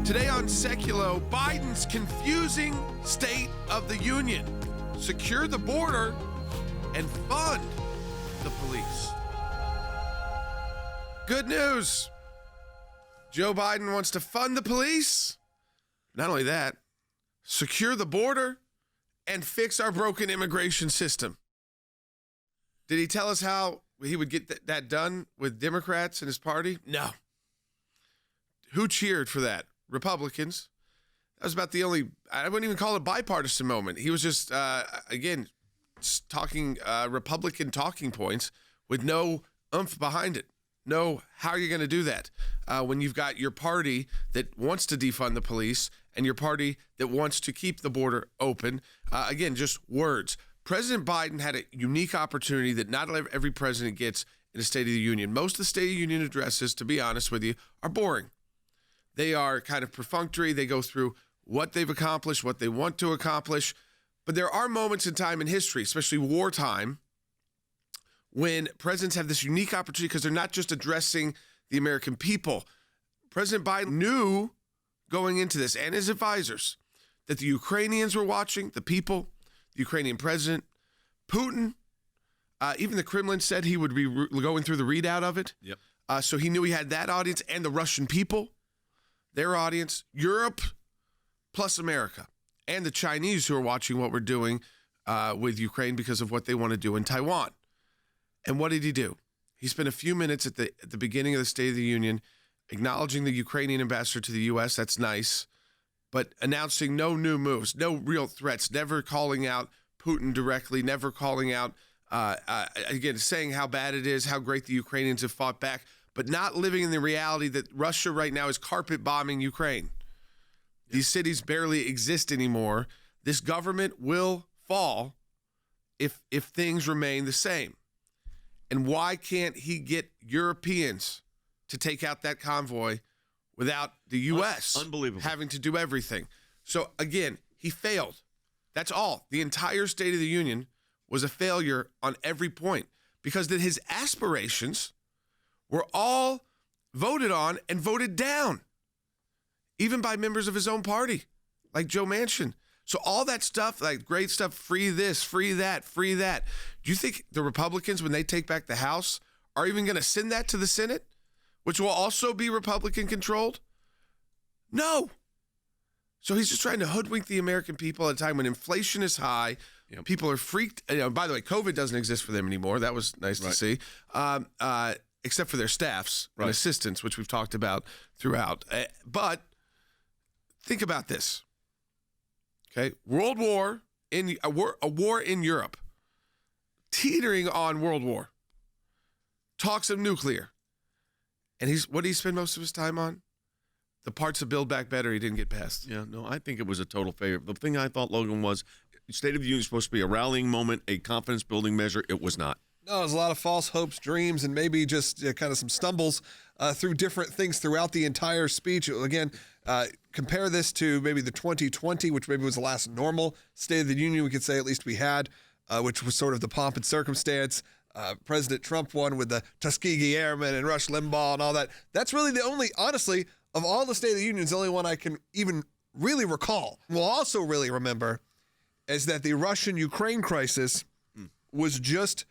Today on Sekulow, Biden's confusing State of the Union. Secure the border and fund the police. Good news. Joe Biden wants to fund the police. Not only that, secure the border and fix our broken immigration system. Did he tell us how he would get that done with Democrats and his party? No. Who cheered for that? Republicans. That was about the only, I wouldn't even call it a bipartisan moment. He was just, again, talking Republican talking points with no oomph behind it. No, how are you going to do that when you've got your party that wants to defund the police and your party that wants to keep the border open? Again, just words. President Biden had a unique opportunity that not every president gets in a State of the Union. Most of the State of the Union addresses, to be honest with you, are boring. They are kind of perfunctory. They go through what they've accomplished, what they want to accomplish. But there are moments in time in history, especially wartime, when presidents have this unique opportunity because they're not just addressing the American people. President Biden knew going into this, and his advisors, that the Ukrainians were watching, the people, the Ukrainian president, Putin. Even the Kremlin said he would be going through the readout of it. Yep. So he knew he had that audience and the Russian people, their audience, Europe, plus America, and the Chinese who are watching what we're doing with Ukraine because of what they want to do in Taiwan. And what did he do? He spent a few minutes at the beginning of the State of the Union acknowledging the Ukrainian ambassador to the U.S. That's nice, but announcing no new moves, no real threats, never calling out Putin directly, never calling out, again, saying how bad it is, how great the Ukrainians have fought back, but not living in the reality that Russia right now is carpet bombing Ukraine. These cities barely exist anymore. This government will fall if things remain the same. And why can't he get Europeans to take out that convoy without the U.S. Unbelievable. having to do everything? So again, he failed. That's all. The entire State of the Union was a failure on every point because that his aspirations were all voted on and voted down, even by members of his own party, like Joe Manchin. So all that stuff, like great stuff, free this, free that, free that. Do you think the Republicans, when they take back the House, are even going to send that to the Senate, which will also be Republican-controlled? No. So he's just trying to hoodwink the American people at a time when inflation is high. Yep. People are freaked. By the way, COVID doesn't exist for them anymore. That was nice to see. Except for their staffs and assistants, which we've talked about throughout. But think about this. Okay, a war in Europe, teetering on world war, talks of nuclear, and what did he spend most of his time on? The parts of Build Back Better he didn't get past. Yeah, no, I think it was a total failure. The thing I thought, Logan, was State of the Union is supposed to be a rallying moment, a confidence-building measure. It was not. No, there's a lot of false hopes, dreams, and maybe just kind of some stumbles through different things throughout the entire speech. Again, compare this to maybe the 2020, which maybe was the last normal State of the Union we could say at least we had, which was sort of the pomp and circumstance. President Trump won with the Tuskegee Airmen and Rush Limbaugh and all that. That's really the only, honestly, of all the State of the Unions, the only one I can even really recall. We'll also really remember is that the Russian-Ukraine crisis was just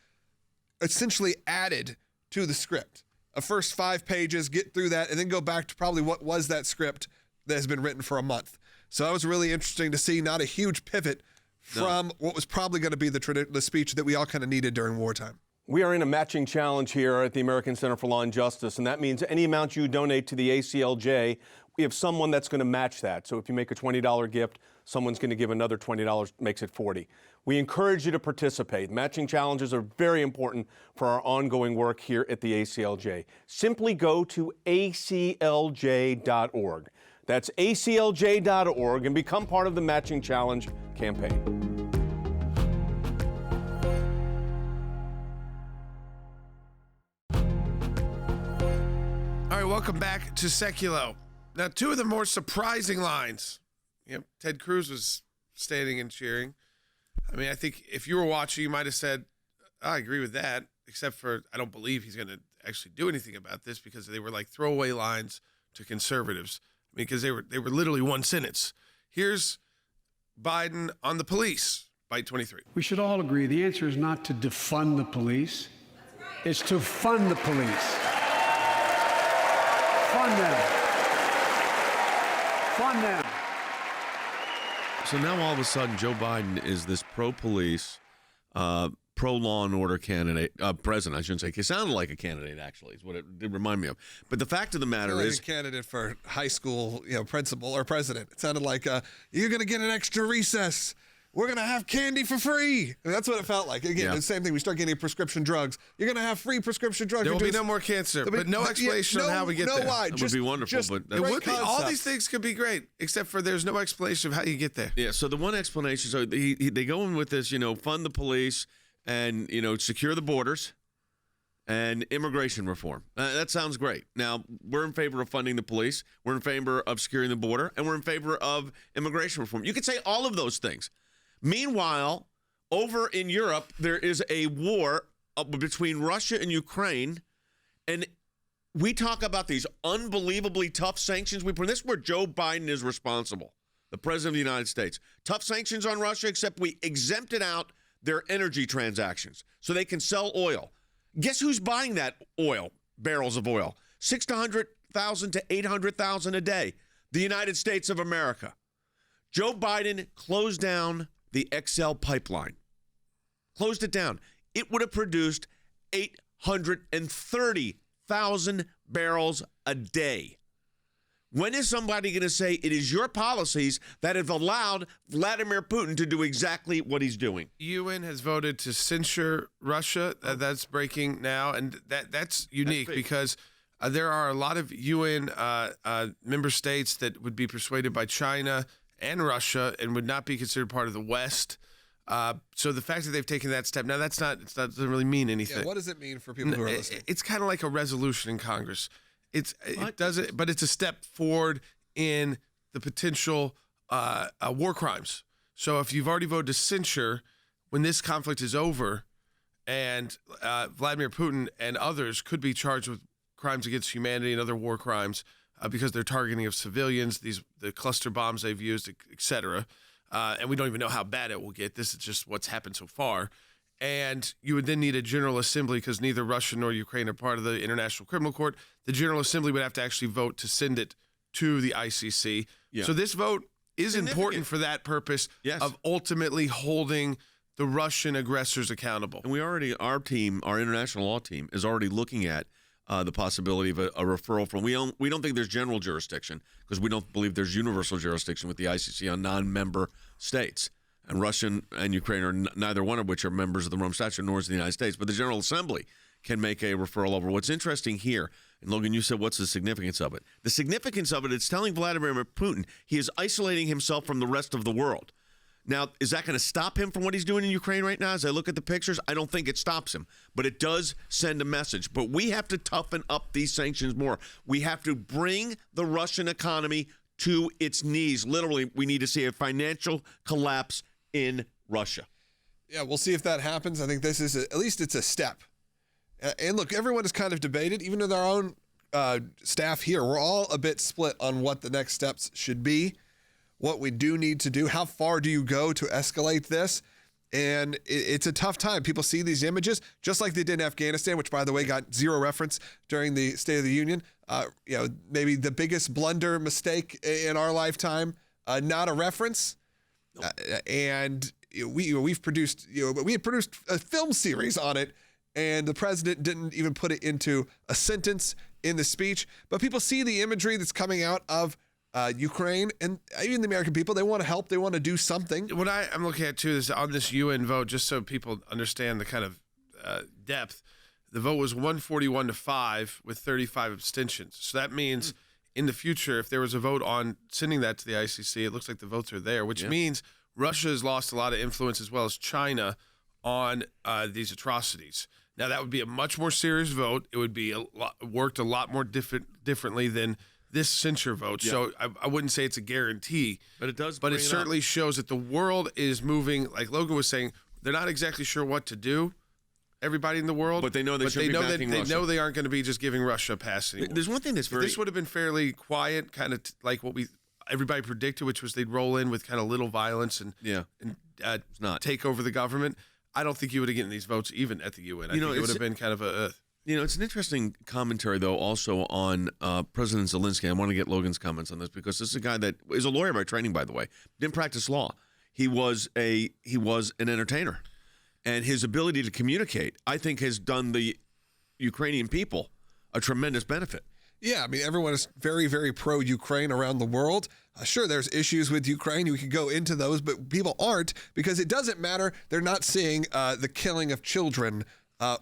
essentially added to the script. A first 5 pages, get through that, and then go back to probably what was that script that has been written for a month. So that was really interesting to see, not a huge pivot from what was probably going to be the speech that we all kind of needed during wartime. We are in a matching challenge here at the American Center for Law and Justice, and that means any amount you donate to the ACLJ, we have someone that's going to match that. So if you make a $20 gift, someone's going to give another $20, makes it $40. We encourage you to participate. Matching challenges are very important for our ongoing work here at the ACLJ. Simply go to aclj.org. That's aclj.org and become part of the Matching Challenge campaign. All right, welcome back to Sekulow. Now, two of the more surprising lines. Ted Cruz was standing and cheering. I mean, I think if you were watching, you might have said, I agree with that, except for I don't believe he's going to actually do anything about this because they were like throwaway lines to conservatives. because they were literally one sentence. Here's Biden on the police, Bite 23. We should all agree the answer is not to defund the police. It's to fund the police. Fund them. Fund them. So now all of a sudden, Joe Biden is this pro-police, pro-law and order candidate, president, I shouldn't say. It sounded like a candidate, actually, is what it did remind me of. But the fact of the matter Like is, a candidate for high school, principal or president. It sounded like you're going to get an extra recess. We're going to have candy for free. And that's what it felt like. Again, Yeah. the same thing. We start getting prescription drugs. You're going to have free prescription drugs. There will be no more cancer, but no explanation on how we get there. Why. That would be wonderful, but It would be. All these things could be great, except for there's no explanation of how you get there. yeah, so the one explanation, so they go in with this, fund the police and, secure the borders and immigration reform. That sounds great. Now, we're in favor of funding the police. We're in favor of securing the border, and we're in favor of immigration reform. You could say all of those things. Meanwhile, over in Europe, there is a war between Russia and Ukraine, and we talk about these unbelievably tough sanctions we put. This is where Joe Biden is responsible, the president of the United States. Tough sanctions on Russia, except we exempted out their energy transactions so they can sell oil. Guess who's buying that oil, barrels of oil? 600,000 to 800,000 a day. The United States of America. Joe Biden closed down the XL pipeline. Closed it down. It would have produced 830,000 barrels a day. When is somebody going to say it is your policies that have allowed Vladimir Putin to do exactly what he's doing? UN has voted to censure Russia. That's breaking now, and that's unique because there are a lot of UN member states that would be persuaded by China and Russia and would not be considered part of the West. So the fact that they've taken that step, now it doesn't really mean anything. Yeah, what does it mean for people who are listening? It's kind of like a resolution in Congress. It doesn't, but it's a step forward in the potential war crimes. So if you've already voted to censure, when this conflict is over, and Vladimir Putin and others could be charged with crimes against humanity and other war crimes because they're targeting of civilians, the cluster bombs they've used, et cetera. And we don't even know how bad it will get. This is just what's happened so far. And you would then need a General Assembly because neither Russia nor Ukraine are part of the International Criminal Court. The General Assembly would have to actually vote to send it to the ICC. Yeah. So this vote is important for that purpose of ultimately holding the Russian aggressors accountable. And our international law team, is already looking at the possibility of a referral from. We don't think there's general jurisdiction because we don't believe there's universal jurisdiction with the ICC on non-member states. And Russia and Ukraine are neither one of which are members of the Rome Statute, nor is the United States. But the General Assembly can make a referral over. What's interesting here, and Logan, you said, what's the significance of it? The significance of it is telling Vladimir Putin he is isolating himself from the rest of the world. Now, is that going to stop him from what he's doing in Ukraine right now? As I look at the pictures, I don't think it stops him, but it does send a message. But we have to toughen up these sanctions more. We have to bring the Russian economy to its knees. Literally, we need to see a financial collapse in Russia. Yeah, we'll see if that happens. I think this is at least it's a step. And look, everyone has kind of debated, even with our own staff here, we're all a bit split on what the next steps should be, what we do need to do, how far do you go to escalate this? And it's a tough time. People see these images, just like they did in Afghanistan, which, by the way, got zero reference during the State of the Union. Maybe the biggest blunder mistake in our lifetime, not a reference. And we had produced a film series on it, and the president didn't even put it into a sentence in the speech. But people see the imagery that's coming out of Ukraine, and even the American people, they want to help, they want to do something. What I'm looking at too is on this UN vote, just so people understand the kind of depth. The vote was 141-5 with 35 abstentions. So that means in the future, if there was a vote on sending that to the ICC, it looks like the votes are there, which means Russia has lost a lot of influence, as well as China, on these atrocities. Now, that would be a much more serious vote. It would be worked a lot more differently than this censure vote. Yeah. So I wouldn't say it's a guarantee. But it does. But it certainly shows that the world is moving, like Logan was saying, they're not exactly sure what to do. everybody in the world. But they know they shouldn't be backing Russia. They know they aren't going to be just giving Russia a pass anymore. There's one thing that's very... This would have been fairly quiet, kind of like what everybody predicted, which was they'd roll in with kind of little violence and take over the government. I don't think you would have gotten these votes even at the UN. I think it would have been kind of a... it's an interesting commentary, though, also on President Zelensky. I want to get Logan's comments on this because this is a guy that is a lawyer by training, by the way. Didn't practice law. He was an entertainer. And his ability to communicate, I think, has done the Ukrainian people a tremendous benefit. Yeah, I mean, everyone is very, very pro-Ukraine around the world. Sure, there's issues with Ukraine. We could go into those, but people aren't because it doesn't matter. They're not seeing the killing of children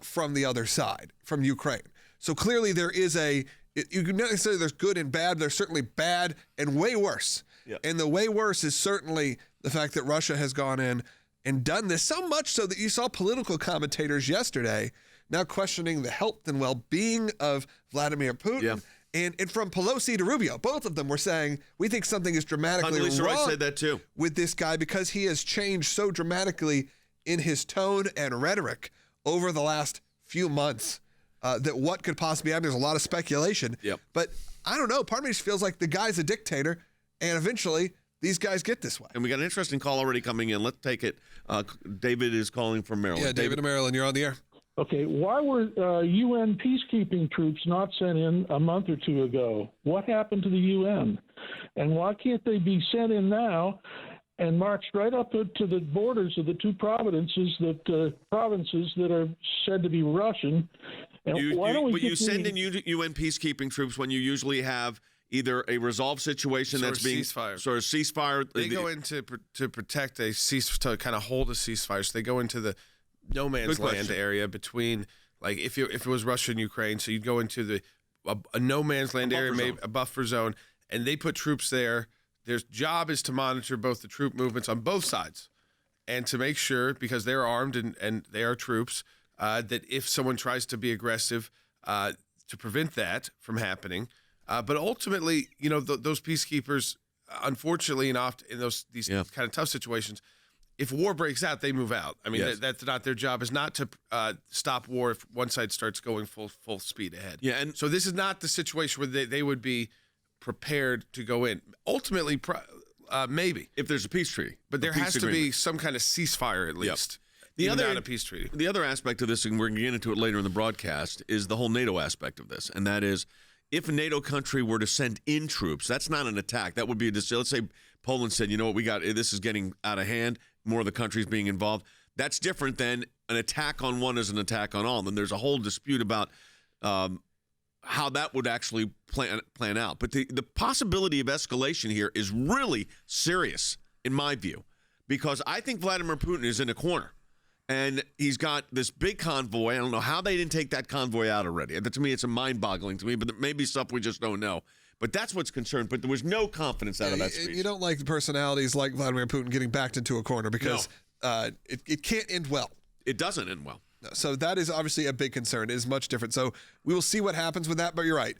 from the other side, from Ukraine. So clearly there is you can not say there's good and bad. There's certainly bad and way worse. Yep. And the way worse is certainly the fact that Russia has gone in and done this so much so that you saw political commentators yesterday now questioning the health and well-being of Vladimir Putin. Yeah. And from Pelosi to Rubio, both of them were saying, we think something is dramatically wrong said that too. With this guy because he has changed so dramatically in his tone and rhetoric over the last few months that what could possibly happen. There's a lot of speculation. Yep. But I don't know. Part of me just feels like the guy's a dictator, and eventually these guys get this way. And we got an interesting call already coming in. Let's take it. David is calling from Maryland. Yeah, David in Maryland, you're on the air. Okay, why were UN peacekeeping troops not sent in a month or two ago? What happened to the UN? And why can't they be sent in now and marched right up to the borders of the two provinces that are said to be Russian? And you send in UN peacekeeping troops when you usually have either a resolved situation that's being ceasefire. They go in to protect to kind of hold a ceasefire. So they go into the no man's land area between, like, if it was Russia and Ukraine, so you'd go into a no man's land area, maybe a buffer zone, and they put troops there. Their job is to monitor both the troop movements on both sides and to make sure, because they're armed and they are troops, that if someone tries to be aggressive, to prevent that from happening. But ultimately, those peacekeepers, unfortunately, and often in these kind of tough situations, if war breaks out, they move out. I mean, that's not their job. Is not to stop war if one side starts going full speed ahead. Yeah, and so this is not the situation where they would be prepared to go in. Ultimately, maybe if there's a peace treaty, but there has to be some kind of ceasefire at least. Not a peace treaty. The other aspect of this, and we're going to get into it later in the broadcast, is the whole NATO aspect of this, and that is, if a NATO country were to send in troops, that's not an attack. That would be let's say Poland said, you know what, this is getting out of hand. More of the countries being involved. That's different than an attack on one is an attack on all. And there's a whole dispute about how that would actually plan out. But the possibility of escalation here is really serious, in my view, because I think Vladimir Putin is in a corner. And he's got this big convoy. I don't know how they didn't take that convoy out already. To me, it's mind-boggling to me, but there may be stuff we just don't know. But that's what's concerned. But there was no confidence out of that speech. You don't like the personalities like Vladimir Putin getting backed into a corner because it can't end well. It doesn't end well. No, so that is obviously a big concern. It is much different. So we will see what happens with that. But you're right.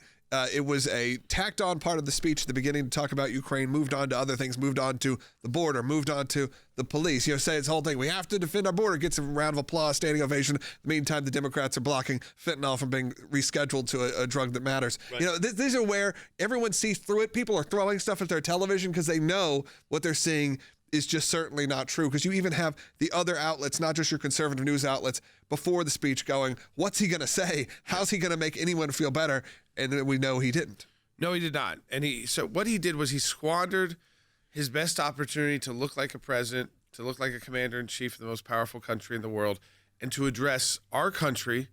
It was a tacked on part of the speech at the beginning to talk about Ukraine, moved on to other things, moved on to the border, moved on to the police. Say this whole thing, we have to defend our border, gets a round of applause, standing ovation. In the meantime, the Democrats are blocking fentanyl from being rescheduled to a drug that matters. Right. These are where everyone sees through it. People are throwing stuff at their television because they know what they're seeing is just certainly not true, because you even have the other outlets, not just your conservative news outlets, before the speech going, what's he going to say? How's he going to make anyone feel better? And then we know he didn't. No, he did not. And so what he did was he squandered his best opportunity to look like a president, to look like a commander-in-chief of the most powerful country in the world, and to address our country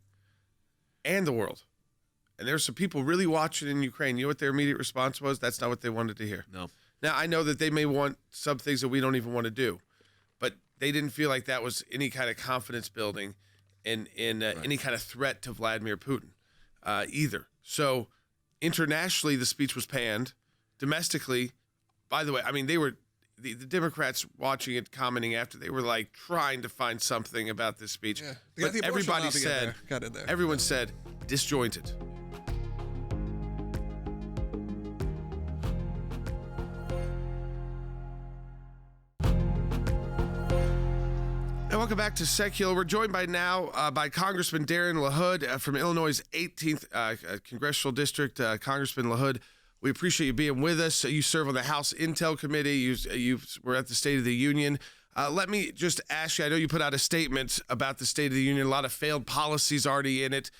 and the world. And there's some people really watching in Ukraine. You know what their immediate response was? That's not what they wanted to hear. No. Now, I know that they may want some things that we don't even want to do, but they didn't feel like that was any kind of confidence building in any kind of threat to Vladimir Putin either. So internationally, the speech was panned. Domestically, by the way, I mean, they were the Democrats watching it, commenting after, they were like trying to find something about this speech. Yeah. But everybody said, everyone said, disjointed. welcome back to Sekulow. We're joined by Congressman Darren LaHood from Illinois' 18th Congressional District. Congressman LaHood, we appreciate you being with us. You serve on the House Intel Committee. You were at the State of the Union. Let me just ask you, I know you put out a statement about the State of the Union, a lot of failed policies already in it.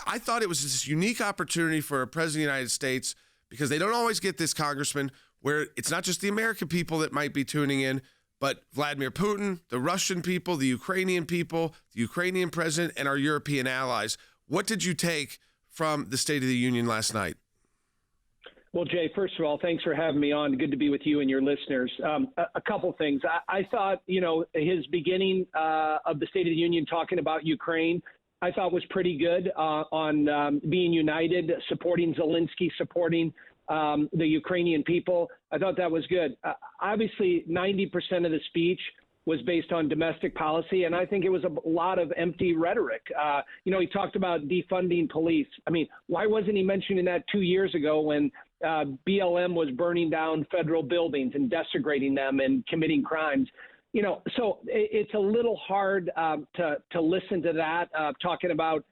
I thought it was this unique opportunity for a president of the United States, because they don't always get this, Congressman, where it's not just the American people that might be tuning in, but Vladimir Putin, the Russian people, the Ukrainian president, and our European allies. What did you take from the State of the Union last night? Well, Jay, first of all, thanks for having me on. Good to be with you and your listeners. A couple things. I thought, his beginning of the State of the Union talking about Ukraine, I thought was pretty good on being united, supporting Zelensky, supporting the Ukrainian people. I thought that was good. Obviously, 90% of the speech was based on domestic policy, and I think it was a lot of empty rhetoric. He talked about defunding police. I mean, why wasn't he mentioning that 2 years ago when BLM was burning down federal buildings and desecrating them and committing crimes? So it's a little hard to listen to that, talking about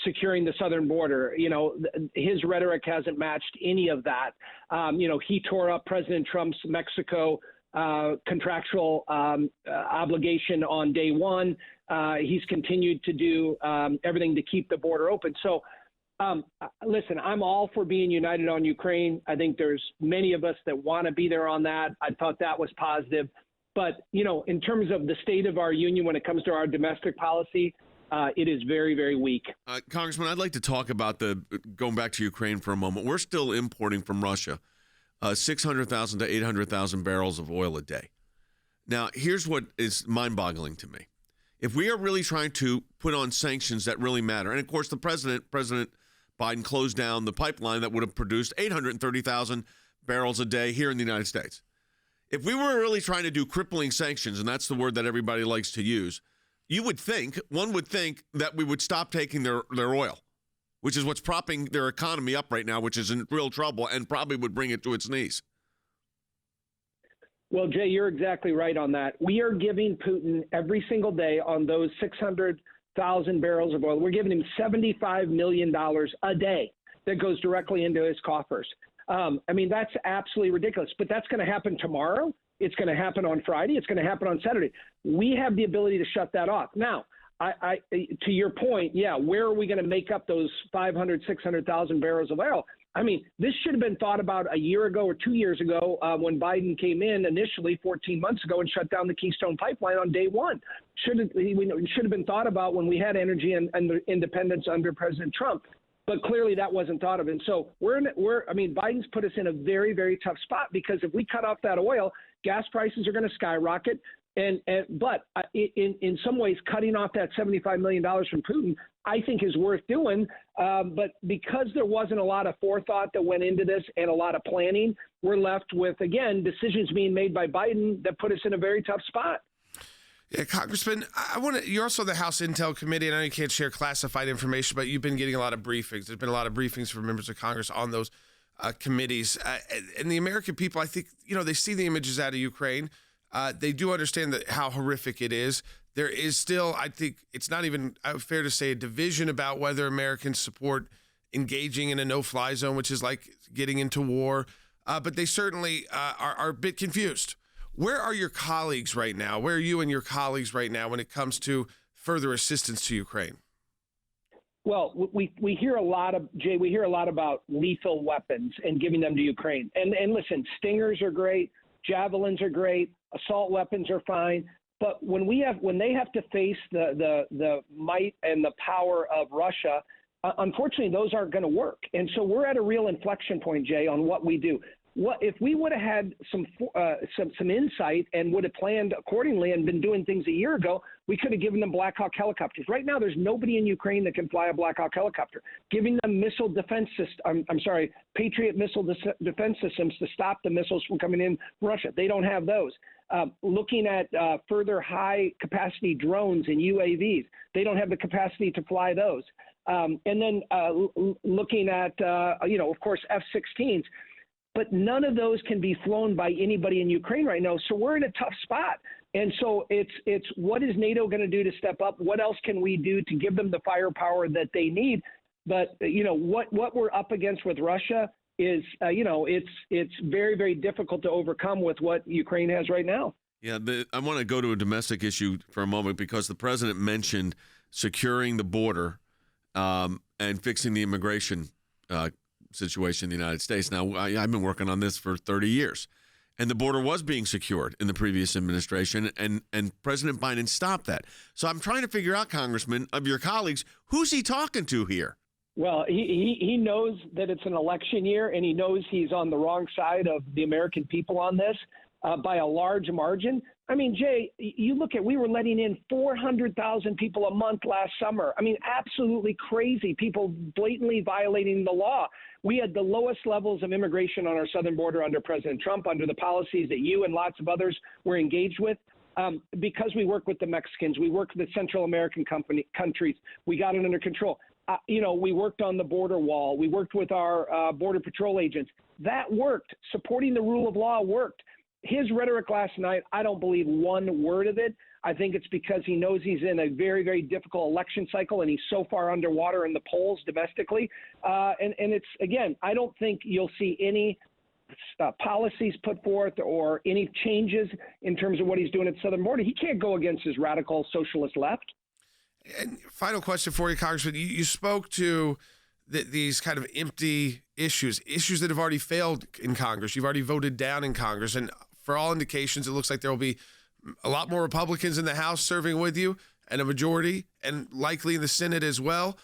securing the southern border. His rhetoric hasn't matched any of that. He tore up President Trump's Mexico contractual obligation on day one. He's continued to do everything to keep the border open. So, listen, I'm all for being united on Ukraine. I think there's many of us that want to be there on that. I thought that was positive. But, in terms of the state of our union when it comes to our domestic policy, it is very, very weak. Congressman, I'd like to talk about going back to Ukraine for a moment. We're still importing from Russia 600,000 to 800,000 barrels of oil a day. Now, here's what is mind-boggling to me. If we are really trying to put on sanctions that really matter, and of course the President Biden closed down the pipeline that would have produced 830,000 barrels a day here in the United States. If we were really trying to do crippling sanctions, and that's the word that everybody likes to use, one would think that we would stop taking their oil, which is what's propping their economy up right now, which is in real trouble and probably would bring it to its knees. Well, Jay, you're exactly right on that. We are giving Putin every single day on those 600,000 barrels of oil. We're giving him $75 million a day that goes directly into his coffers. That's absolutely ridiculous. But that's going to happen tomorrow. It's going to happen on Friday. It's going to happen on Saturday. We have the ability to shut that off. Now, to your point, where are we going to make up those 500, 600,000 barrels of oil? This should have been thought about a year ago or 2 years ago when Biden came in initially 14 months ago and shut down the Keystone Pipeline on day one. Should have been thought about when we had energy and independence under President Trump. But clearly that wasn't thought of. And so Biden's put us in a very, very tough spot, because if we cut off that oil, gas prices are going to skyrocket. But in some ways, cutting off that $75 million from Putin, I think is worth doing. But because there wasn't a lot of forethought that went into this and a lot of planning, we're left with, again, decisions being made by Biden that put us in a very tough spot. Yeah, Congressman, you're also the House Intel Committee, and I know you can't share classified information, but you've been getting a lot of briefings. There's been a lot of briefings from members of Congress on those committees. And the American people, I think, they see the images out of Ukraine. They do understand how horrific it is. There is still, I think, it's not even fair to say a division about whether Americans support engaging in a no-fly zone, which is like getting into war. But they certainly are a bit confused. Where are your colleagues right now? Where are you and your colleagues right now when it comes to further assistance to Ukraine? Well, we hear a lot about lethal weapons and giving them to Ukraine. And listen, Stingers are great, Javelins are great, assault weapons are fine. But when they have to face the might and the power of Russia, unfortunately, those aren't going to work. And so we're at a real inflection point, Jay, on what we do. What if we would have had some insight and would have planned accordingly and been doing things a year ago? We could have given them Black Hawk helicopters. Right now, there's nobody in Ukraine that can fly a Black Hawk helicopter. Giving them Patriot missile defense systems to stop the missiles from coming in Russia. They don't have those. Looking at further high capacity drones and UAVs. They don't have the capacity to fly those. And then looking at of course, F-16s. But none of those can be flown by anybody in Ukraine right now. So we're in a tough spot. And so it's what is NATO going to do to step up? What else can we do to give them the firepower that they need? But what we're up against with Russia is it's very, very difficult to overcome with what Ukraine has right now. Yeah, I want to go to a domestic issue for a moment because the president mentioned securing the border and fixing the immigration situation in the United States. Now, I've been working on this for 30 years, and the border was being secured in the previous administration, and President Biden stopped that. So I'm trying to figure out, Congressman, of your colleagues, who's he talking to here? Well, he knows that it's an election year, and he knows he's on the wrong side of the American people on this by a large margin. I mean, Jay, you look at, we were letting in 400,000 people a month last summer. I mean, absolutely crazy. People blatantly violating the law. We had the lowest levels of immigration on our southern border under President Trump, under the policies that you and lots of others were engaged with. Because we work with the Mexicans, we work with the Central American countries, we got it under control. We worked on the border wall. We worked with our Border Patrol agents. That worked. Supporting the rule of law worked. His rhetoric last night, I don't believe one word of it. I think it's because he knows he's in a very, very difficult election cycle, and he's so far underwater in the polls domestically. And it's, again, I don't think you'll see any policies put forth or any changes in terms of what he's doing at the southern border. He can't go against his radical socialist left. And final question for you, Congressman. You spoke to these kind of empty issues that have already failed in Congress. You've already voted down in Congress. And for all indications, it looks like there will be a lot more Republicans in the House serving with you and a majority and likely in the Senate as well.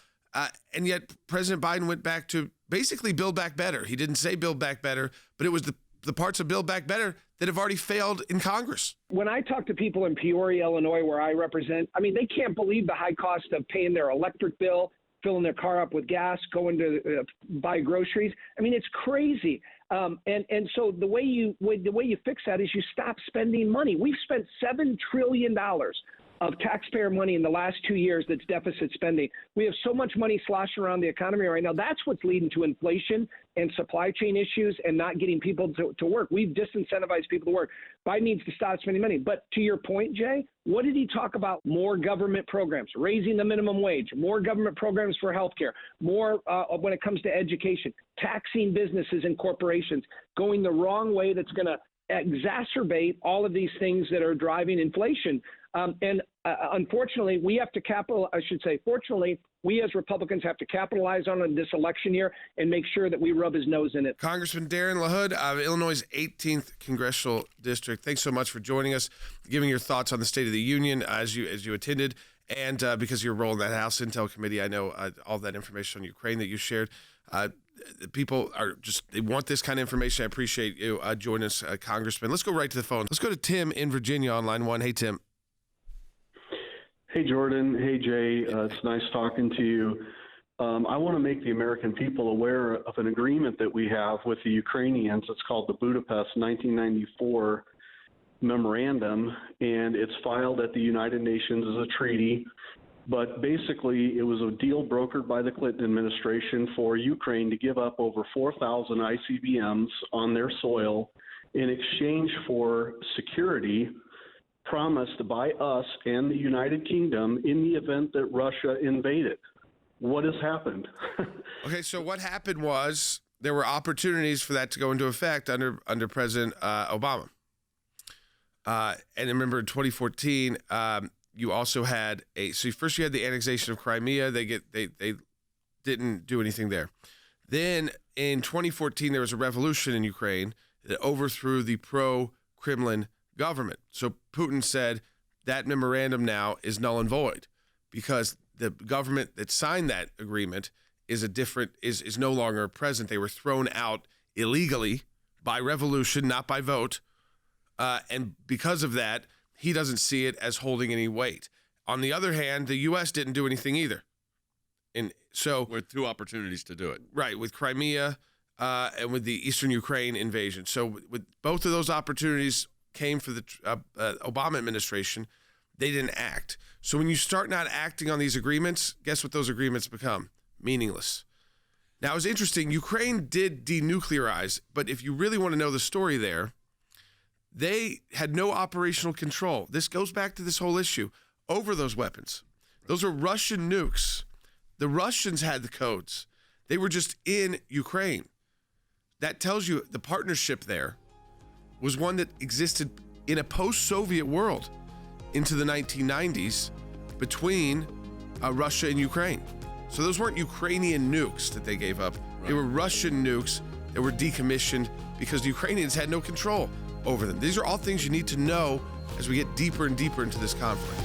And yet President Biden went back to basically Build Back Better. He didn't say Build Back Better, but it was the parts of Build Back Better that have already failed in Congress. When I talk to people in Peoria, Illinois, where I represent, I mean, they can't believe the high cost of paying their electric bill, filling their car up with gas, going to buy groceries. I mean, it's crazy. And so the way you fix that is you stop spending money. We've spent $7 trillion of taxpayer money in the last 2 years that's deficit spending. We have so much money sloshing around the economy right now. That's what's leading to inflation and supply chain issues and not getting people to work. We've disincentivized people to work. Biden needs to stop spending money. But to your point, Jay, what did he talk about? More government programs, raising the minimum wage, more government programs for healthcare, more when it comes to education, taxing businesses and corporations, going the wrong way that's going to exacerbate all of these things that are driving inflation. Unfortunately, we have to fortunately, we as Republicans have to capitalize on this election year and make sure that we rub his nose in it. Congressman Darren LaHood of Illinois' 18th Congressional District, thanks so much for joining us, giving your thoughts on the State of the Union as you attended, and because of your role in that House Intel Committee. I know all that information on Ukraine that you shared. People they want this kind of information. I appreciate you joining us, Congressman. Let's go right to the phone. Let's go to Tim in Virginia on line one. Hey, Tim. Hey, Jordan. Hey, Jay. It's nice talking to you. I want to make the American people aware of an agreement that we have with the Ukrainians. It's called the Budapest 1994 memorandum, and it's filed at the United Nations as a treaty. But basically, it was a deal brokered by the Clinton administration for Ukraine to give up over 4,000 ICBMs on their soil in exchange for security promised by us and the United Kingdom in the event that Russia invaded. What has happened? Okay, so what happened was there were opportunities for that to go into effect under President Obama. And remember in 2014, you also had first you had the annexation of Crimea. They didn't do anything there. Then in 2014, there was a revolution in Ukraine that overthrew the pro-Kremlin government. So Putin said that memorandum now is null and void because the government that signed that agreement is no longer present. They were thrown out illegally by revolution, not by vote. And because of that, he doesn't see it as holding any weight. On the other hand, the U.S. didn't do anything either. And so with two opportunities to do it. Right, with Crimea and with the Eastern Ukraine invasion. So with both of those opportunities came for the Obama administration, they didn't act. So when you start not acting on these agreements, guess what those agreements become? Meaningless. Now, it's interesting. Ukraine did denuclearize, but if you really want to know the story there, They had no operational control. This goes back to this whole issue over those weapons. Those are Russian nukes. The Russians had the codes. They were just in Ukraine. That tells you the partnership there was one that existed in a post-Soviet world into the 1990s between Russia and Ukraine. So those weren't Ukrainian nukes that they gave up. They were Russian nukes that were decommissioned because the Ukrainians had no control over them. These are all things you need to know as we get deeper and deeper into this conflict.